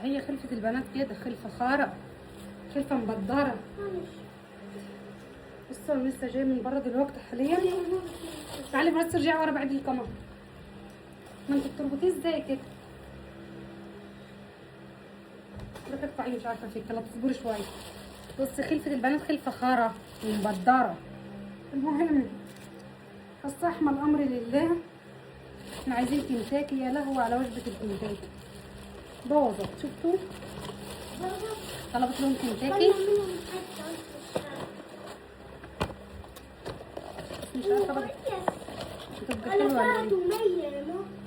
هي خلفة البنات كده، خلفة خارة، خلفة مبدرة. بصوا انا لسه جايه من بره دلوقتي حاليا. تعالي بس ارجعي ورا بعد الكاميرا. ما انت بتربطيه ازاي كده؟ روحي اقطعي مش عارفه فيك، يلا تصبري شويه. بصي خلفة البنات خلفة خارة ومبدرة. المهم استحمل الامر لله. احنا عايزين كنتاكي، يا لهوي على وجبة الكنتاكي. بوظت، شفتوا؟ طلبت لهم كنتاكي مش عارفه بقى بتبقى حلوه ولا ايه؟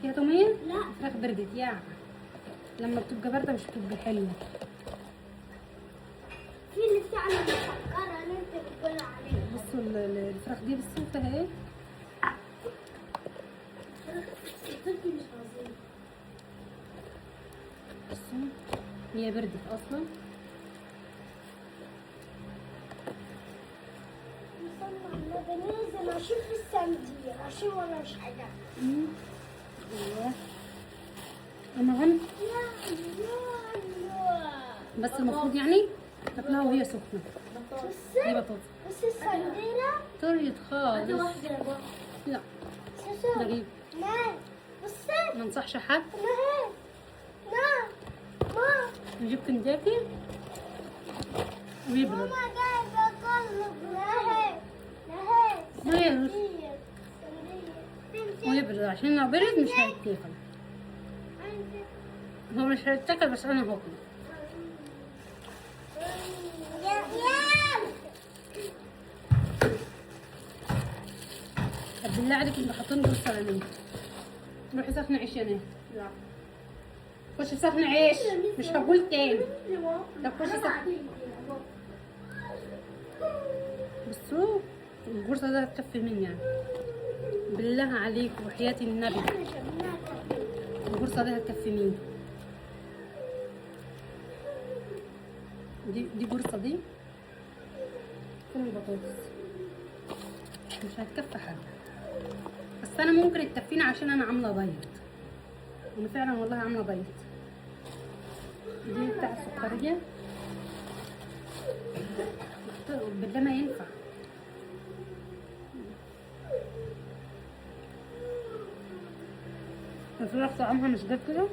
فيها توميه؟ لا الفراخ بردت يعني، لما بتبقى بارده مش بتبقى حلوه. في اللي فعلا مسكره اللي انت بتقول عليها. بصوا الفراخ دي بصوا فيها ايه؟ الفلفل مش عظيم. بصوا هي بردت اصلا. بننزل اشوف الصندوق عشان ولا مش حاجه. ايوه المهم بس المفروض يعني تاكلها وهي سخنه. دي بطاطس بس الصندوق طريت خالص. لا سوسو غريب، لا بصي ما انصحش حد لا ما يجيب كنتاكي ويبرد. ماما جايبه قلب لا ويبرد عشان لو برد مش هيتاكل. هو مش هيتاكل بس انا هاكله. طب بالله عليك انتوا حاطين دول سلامين. روحي سخني عيش يا ناس. لا خشي سخني عيش، مش هقول تاني. لا خشي سخني. بصوا الجرصة ده هتكفي مين يعني؟ بالله عليك وحياة النبي الجرصة دي هتكفي مين؟ دي جرصة دي كل البطاطس مش هتكفي حاجة، بس انا ممكن تكفيني عشان انا عاملة بيض. انا فعلا والله عاملة بيض. دي بتاع السكرية بالله ما ينفع. الفراخ طعمها مش جاب كده،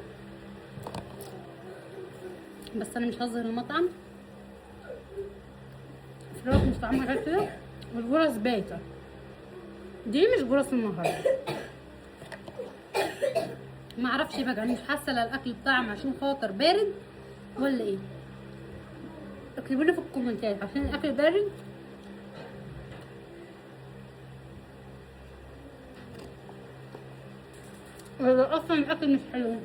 بس انا مش هظهر المطعم. الفراخ مش طعمها غير كده، والجرس بايته. دي مش جرس النهارده. ما اعرفش بقى، انا مش حاسه الاكل بطعم عشان خاطر بارد ولا ايه. اكتبوا لي في الكومنتات عشان الاكل بارد ولا اصلا الاكل مش حلو.